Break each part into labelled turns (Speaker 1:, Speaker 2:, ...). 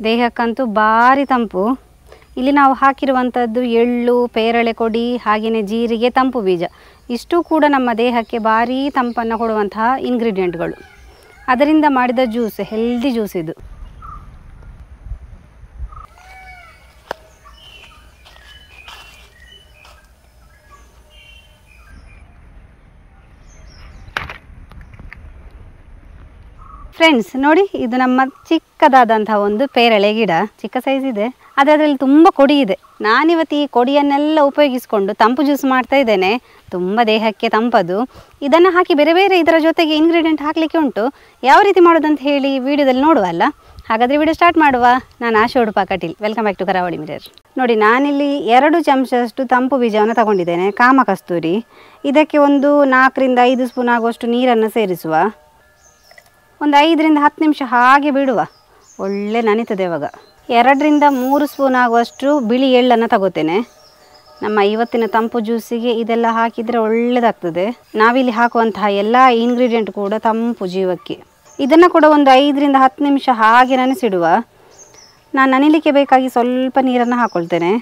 Speaker 1: ದೇಹಕ್ಕಂತೂ ಭಾರಿ ತಂಪು. ಇಲ್ಲಿ ನಾವು ಹಾಕಿರುವಂಥದ್ದು ಎಳ್ಳು, ಪೇರಳೆ ಕೊಡಿ, ಹಾಗೆಯೇ ಜೀರಿಗೆ, ತಂಪು ಬೀಜ, ಇಷ್ಟು ಕೂಡ ನಮ್ಮ ದೇಹಕ್ಕೆ ಭಾರಿ ತಂಪನ್ನು ಕೊಡುವಂತಹ ಇಂಗ್ರೀಡಿಯೆಂಟ್ಗಳು. ಅದರಿಂದ ಮಾಡಿದ ಜ್ಯೂಸ್, ಹೆಲ್ದಿ ಜ್ಯೂಸ್ ಇದು. ಫ್ರೆಂಡ್ಸ್ ನೋಡಿ, ಇದು ನಮ್ಮ ಚಿಕ್ಕದಾದಂತಹ ಒಂದು ಪೇರಳೆ ಗಿಡ, ಚಿಕ್ಕ ಸೈಜ್ ಇದೆ, ಆದರೆ ಅದರಲ್ಲಿ ತುಂಬ ಕೊಡಿ ಇದೆ. ನಾನಿವತ್ತು ಈ ಕೊಡಿಯನ್ನೆಲ್ಲ ಉಪಯೋಗಿಸಿಕೊಂಡು ತಂಪು ಜ್ಯೂಸ್ ಮಾಡ್ತಾ ಇದ್ದೇನೆ. ತುಂಬ ದೇಹಕ್ಕೆ ತಂಪದು. ಇದನ್ನು ಹಾಕಿ ಬೇರೆ ಬೇರೆ ಇದರ ಜೊತೆಗೆ ಇಂಗ್ರೀಡಿಯೆಂಟ್ ಹಾಕಲಿಕ್ಕೆ ಉಂಟು. ಯಾವ ರೀತಿ ಮಾಡೋದಂತ ಹೇಳಿ ವಿಡಿಯೋದಲ್ಲಿ ನೋಡುವಲ್ಲ. ಹಾಗಾದರೆ ವಿಡಿಯೋ ಸ್ಟಾರ್ಟ್ ಮಾಡುವ. ನಾನು Asha Udupa Kateel, welcome back to Karavali mirror. ನೋಡಿ, ನಾನಿಲ್ಲಿ 2 ಚಮಚದಷ್ಟು ತಂಪು ಬೀಜವನ್ನು ತಗೊಂಡಿದ್ದೇನೆ, ಕಾಮ ಕಸ್ತೂರಿ. ಇದಕ್ಕೆ ಒಂದು 4 ರಿಂದ 5 ಸ್ಪೂನ್ ಆಗುವಷ್ಟು ನೀರನ್ನು ಸೇರಿಸುವ. ಒಂದು 5 ರಿಂದ 10 ನಿಮಿಷ ಹಾಗೆ ಬಿಡುವ, ಒಳ್ಳೆ ನನಿತದೆ ಇವಾಗ. 2 ರಿಂದ 3 ಸ್ಪೂನ್ ಆಗುವಷ್ಟು ಬಿಳಿ ಎಳ್ಳನ್ನು ತಗೋತೇನೆ. ನಮ್ಮ ಇವತ್ತಿನ ತಂಪು ಜ್ಯೂಸಿಗೆ ಇದೆಲ್ಲ ಹಾಕಿದರೆ ಒಳ್ಳೆಯದಾಗ್ತದೆ. ನಾವಿಲ್ಲಿ ಹಾಕುವಂತಹ ಎಲ್ಲ ಇಂಗ್ರೀಡಿಯೆಂಟ್ ಕೂಡ ತಂಪು ಜೀವಕ್ಕೆ. ಇದನ್ನು ಕೂಡ ಒಂದು 5 ರಿಂದ 10 ನಿಮಿಷ ಹಾಗೆ ನೆನೆಸಿಡುವ. ನಾನು ನೆನೆಯಲಿಕ್ಕೆ ಬೇಕಾಗಿ ಸ್ವಲ್ಪ ನೀರನ್ನು ಹಾಕ್ಕೊಳ್ತೇನೆ.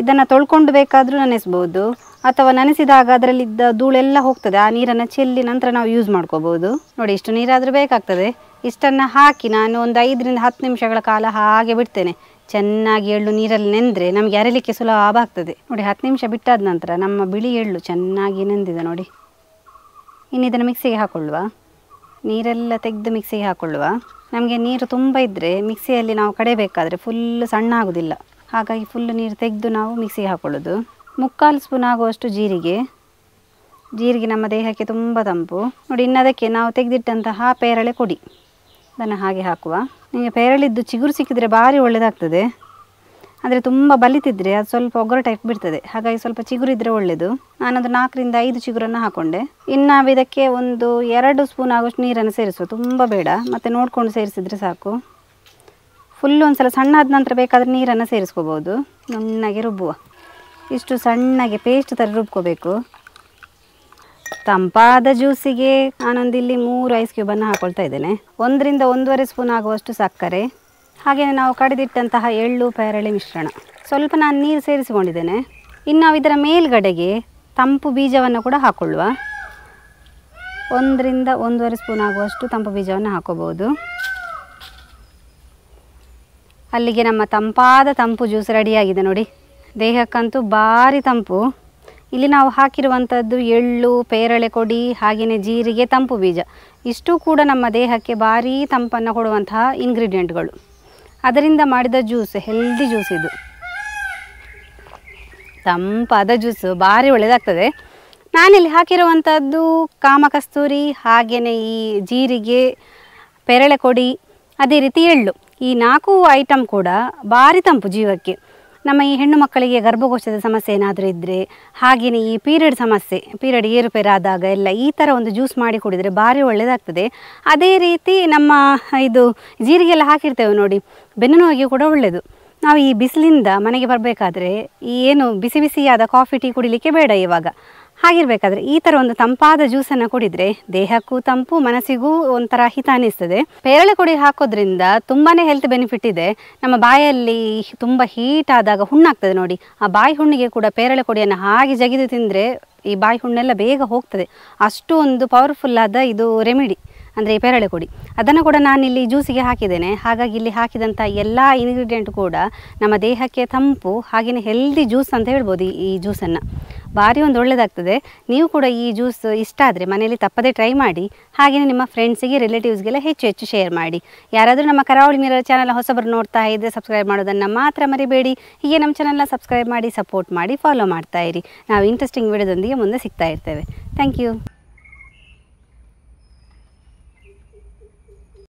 Speaker 1: ಇದನ್ನು ತೊಳ್ಕೊಂಡು ಬೇಕಾದರೂ ನೆನೆಸ್ಬೋದು, ಅಥವಾ ನೆನೆಸಿದಾಗ ಅದರಲ್ಲಿದ್ದ ಧೂಳೆಲ್ಲ ಹೋಗ್ತದೆ. ಆ ನೀರನ್ನು ಚೆಲ್ಲಿ ನಂತರ ನಾವು ಯೂಸ್ ಮಾಡ್ಕೋಬೋದು. ನೋಡಿ, ಇಷ್ಟು ನೀರಾದರೂ ಬೇಕಾಗ್ತದೆ. ಇಷ್ಟನ್ನು ಹಾಕಿ ನಾನು ಒಂದು 5 ರಿಂದ 10 ನಿಮಿಷಗಳ ಕಾಲ ಹಾಗೆ ಬಿಡ್ತೇನೆ. ಚೆನ್ನಾಗಿ ಎಳ್ಳು ನೀರಲ್ಲಿ ನೆಂದರೆ ನಮಗೆ ಅರಿಲಿಕ್ಕೆ ಸುಲಭ ಆಗ್ತದೆ. ನೋಡಿ, 10 ನಿಮಿಷ ಬಿಟ್ಟಾದ ನಂತರ ನಮ್ಮ ಬಿಳಿ ಎಳ್ಳು ಚೆನ್ನಾಗಿ ನೆಂದಿದೆ ನೋಡಿ. ಇನ್ನು ಇದನ್ನು ಮಿಕ್ಸಿಗೆ ಹಾಕ್ಕೊಳ್ಳುವ. ನೀರೆಲ್ಲ ತೆಗೆದು ಮಿಕ್ಸಿಗೆ ಹಾಕ್ಕೊಳ್ಳುವ. ನಮಗೆ ನೀರು ತುಂಬ ಇದ್ದರೆ ಮಿಕ್ಸಿಯಲ್ಲಿ ನಾವು ಕಡೆಯಬೇಕಾದ್ರೆ ಫುಲ್ಲು ಸಣ್ಣ ಆಗೋದಿಲ್ಲ. ಹಾಗಾಗಿ ಫುಲ್ಲು ನೀರು ತೆಗೆದು ನಾವು ಮಿಕ್ಸಿಗೆ ಹಾಕ್ಕೊಳ್ಳೋದು. 3/4 ಸ್ಪೂನ್ ಆಗುವಷ್ಟು ಜೀರಿಗೆ. ಜೀರಿಗೆ ನಮ್ಮ ದೇಹಕ್ಕೆ ತುಂಬ ತಂಪು. ನೋಡಿ, ಇನ್ನು ಅದಕ್ಕೆ ನಾವು ತೆಗೆದಿಟ್ಟಂತಹ ಪೇರಳೆ ಕೊಡಿ, ಅದನ್ನು ಹಾಗೆ ಹಾಕುವ. ನಿಮಗೆ ಪೇರಳಿದ್ದು ಚಿಗುರು ಸಿಕ್ಕಿದರೆ ಭಾರಿ ಒಳ್ಳೆಯದಾಗ್ತದೆ. ಆದರೆ ತುಂಬ ಬಲಿತಿದ್ರೆ ಅದು ಸ್ವಲ್ಪ ಒಗ್ಗರು ಟೈಪ್ ಬಿಡ್ತದೆ. ಹಾಗಾಗಿ ಸ್ವಲ್ಪ ಚಿಗುರು ಇದ್ದರೆ ಒಳ್ಳೆಯದು. ನಾನೊಂದು 4 ರಿಂದ 5 ಚಿಗುರನ್ನು ಹಾಕ್ಕೊಂಡೆ. ಇನ್ನು ನಾವು ಇದಕ್ಕೆ ಒಂದು 2 ಸ್ಪೂನ್ ಆಗುವಷ್ಟು ನೀರನ್ನು ಸೇರಿಸುವ, ತುಂಬ ಬೇಡ, ಮತ್ತು ನೋಡಿಕೊಂಡು ಸೇರಿಸಿದರೆ ಸಾಕು. ಫುಲ್ಲು ಒಂದು ಸಲ ಸಣ್ಣ ಆದ ನಂತರ ಬೇಕಾದರೆ ನೀರನ್ನು ಸೇರಿಸ್ಕೋಬೋದು. ನುಣ್ಣಗೆ ರುಬ್ಬುವ. ಇಷ್ಟು ಸಣ್ಣಗೆ ಪೇಸ್ಟ್ ಥರ ರುಬ್ಕೋಬೇಕು. ತಂಪಾದ ಜ್ಯೂಸಿಗೆ ನಾನೊಂದಿಲ್ಲಿ 3 ಐಸ್ ಕ್ಯೂಬನ್ನು ಹಾಕ್ಕೊಳ್ತಾ ಇದ್ದೇನೆ. 1 ರಿಂದ 1.5 ಸ್ಪೂನ್ ಆಗುವಷ್ಟು ಸಕ್ಕರೆ, ಹಾಗೆಯೇ ನಾವು ಕಡಿದಿಟ್ಟಂತಹ ಎಳ್ಳು ಪೇರಳೆ ಮಿಶ್ರಣ. ಸ್ವಲ್ಪ ನಾನು ನೀರು ಸೇರಿಸಿಕೊಂಡಿದ್ದೇನೆ. ಇನ್ನು ನಾವು ಇದರ ಮೇಲ್ಗಡೆಗೆ ತಂಪು ಬೀಜವನ್ನು ಕೂಡ ಹಾಕ್ಕೊಳ್ಳುವ. 1 ರಿಂದ 1.5 ಸ್ಪೂನ್ ಆಗುವಷ್ಟು ತಂಪು ಬೀಜವನ್ನು ಹಾಕೋಬಹುದು. ಅಲ್ಲಿಗೆ ನಮ್ಮ ತಂಪಾದ ತಂಪು ಜ್ಯೂಸ್ ರೆಡಿಯಾಗಿದೆ ನೋಡಿ. ದೇಹಕ್ಕಂತೂ ಭಾರಿ ತಂಪು. ಇಲ್ಲಿ ನಾವು ಹಾಕಿರುವಂಥದ್ದು ಎಳ್ಳು, ಪೇರಳೆ ಕೊಡಿ, ಹಾಗೆಯೇ ಜೀರಿಗೆ, ತಂಪು ಬೀಜ, ಇಷ್ಟು ಕೂಡ ನಮ್ಮ ದೇಹಕ್ಕೆ ಭಾರಿ ತಂಪನ್ನು ಕೊಡುವಂತಹ ಇಂಗ್ರೀಡಿಯೆಂಟ್ಗಳು. ಅದರಿಂದ ಮಾಡಿದ ಜ್ಯೂಸ್, ಹೆಲ್ದಿ ಜ್ಯೂಸ್ ಇದು. ತಂಪಾದ ಜ್ಯೂಸು ಭಾರಿ ಒಳ್ಳೆಯದಾಗ್ತದೆ. ನಾನಿಲ್ಲಿ ಹಾಕಿರುವಂಥದ್ದು ಕಾಮ ಕಸ್ತೂರಿ, ಹಾಗೆಯೇ ಈ ಜೀರಿಗೆ, ಪೇರಳೆ ಕೊಡಿ, ಅದೇ ರೀತಿ ಎಳ್ಳು, ಈ 4 ಐಟಮ್ ಕೂಡ ಭಾರಿ ತಂಪು ಜೀವಕ್ಕೆ. ನಮ್ಮ ಈ ಹೆಣ್ಣು ಮಕ್ಕಳಿಗೆ ಗರ್ಭಕೋಶದ ಸಮಸ್ಯೆ ಏನಾದರೂ ಇದ್ದರೆ, ಹಾಗೆಯೇ ಈ ಪೀರಿಯಡ್ ಏರುಪೇರಾದಾಗ ಎಲ್ಲ ಈ ಥರ ಒಂದು ಜ್ಯೂಸ್ ಮಾಡಿ ಕುಡಿದರೆ ಭಾರಿ ಒಳ್ಳೆಯದಾಗ್ತದೆ. ಅದೇ ರೀತಿ ನಮ್ಮ ಇದು ಜೀರಿಗೆ ಎಲ್ಲ ಹಾಕಿರ್ತೇವೆ ನೋಡಿ, ಬೆನ್ನು ನೋವಿಗೆ ಕೂಡ ಒಳ್ಳೆಯದು. ನಾವು ಈ ಬಿಸಿಲಿಂದ ಮನೆಗೆ ಬರಬೇಕಾದ್ರೆ ಏನು ಬಿಸಿ ಬಿಸಿಯಾದ ಕಾಫಿ ಟೀ ಕುಡಿಲಿಕ್ಕೆ ಬೇಡ ಇವಾಗ. ಹಾಗಿರಬೇಕಾದ್ರೆ ಈ ಥರ ಒಂದು ತಂಪಾದ ಜ್ಯೂಸನ್ನು ಕುಡಿದರೆ ದೇಹಕ್ಕೂ ತಂಪು, ಮನಸ್ಸಿಗೂ ಒಂಥರ ಹಿತ ಅನ್ನಿಸ್ತದೆ. ಪೇರಳೆ ಕೊಡಿ ಹಾಕೋದ್ರಿಂದ ತುಂಬಾ ಹೆಲ್ತ್ ಬೆನಿಫಿಟ್ ಇದೆ. ನಮ್ಮ ಬಾಯಲ್ಲಿ ತುಂಬ ಹೀಟ್ ಆದಾಗ ಹುಣ್ಣಾಗ್ತದೆ ನೋಡಿ, ಆ ಬಾಯಿ ಹುಣ್ಣಿಗೆ ಕೂಡ ಪೇರಳೆ ಕೊಡಿಯನ್ನು ಹಾಗೆ ಜಗಿದು ತಿಂದರೆ ಈ ಬಾಯಿ ಹುಣ್ಣೆಲ್ಲ ಬೇಗ ಹೋಗ್ತದೆ. ಅಷ್ಟು ಒಂದು ಪವರ್ಫುಲ್ಲಾದ ಇದು ರೆಮಿಡಿ ಅಂದರೆ ಈ ಪೇರಳೆ ಕೊಡಿ. ಅದನ್ನು ಕೂಡ ನಾನಿಲ್ಲಿ ಜ್ಯೂಸಿಗೆ ಹಾಕಿದ್ದೇನೆ. ಹಾಗಾಗಿ ಇಲ್ಲಿ ಹಾಕಿದಂಥ ಎಲ್ಲ ಇಂಗ್ರೀಡಿಯೆಂಟ್ ಕೂಡ ನಮ್ಮ ದೇಹಕ್ಕೆ ತಂಪು, ಹಾಗೆಯೇ ಹೆಲ್ದಿ ಜ್ಯೂಸ್ ಅಂತ ಹೇಳ್ಬೋದು. ಈ ಜ್ಯೂಸನ್ನು ಭಾರಿ ಒಂದು ಒಳ್ಳೆಯದಾಗ್ತದೆ. ನೀವು ಕೂಡ ಈ ಜ್ಯೂಸ್ ಇಷ್ಟ ಆದರೆ ಮನೆಯಲ್ಲಿ ತಪ್ಪದೇ ಟ್ರೈ ಮಾಡಿ. ಹಾಗೆಯೇ ನಿಮ್ಮ ಫ್ರೆಂಡ್ಸಿಗೆ, ರಿಲೇಟಿವ್ಸ್ಗೆಲ್ಲ ಹೆಚ್ಚು ಶೇರ್ ಮಾಡಿ. ಯಾರಾದರೂ ನಮ್ಮ ಕರಾವಳಿ ಮಿರರ್ ಚಾನಲ್ ಹೊಸಬರು ನೋಡ್ತಾ ಇದ್ದರೆ ಸಬ್ಸ್ಕ್ರೈಬ್ ಮಾಡೋದನ್ನು ಮಾತ್ರ ಮರಿಬೇಡಿ. ಹೀಗೆ ನಮ್ಮ ಚಾನಲ್ನ ಸಬ್ಸ್ಕ್ರೈಬ್ ಮಾಡಿ, ಸಪೋರ್ಟ್ ಮಾಡಿ, ಫಾಲೋ ಮಾಡ್ತಾ ಇರಿ. ನಾವು ಇಂಟ್ರೆಸ್ಟಿಂಗ್ ವಿಡಿಯೋದೊಂದಿಗೆ ಮುಂದೆ ಸಿಗ್ತಾ ಇರ್ತೇವೆ. Thank you.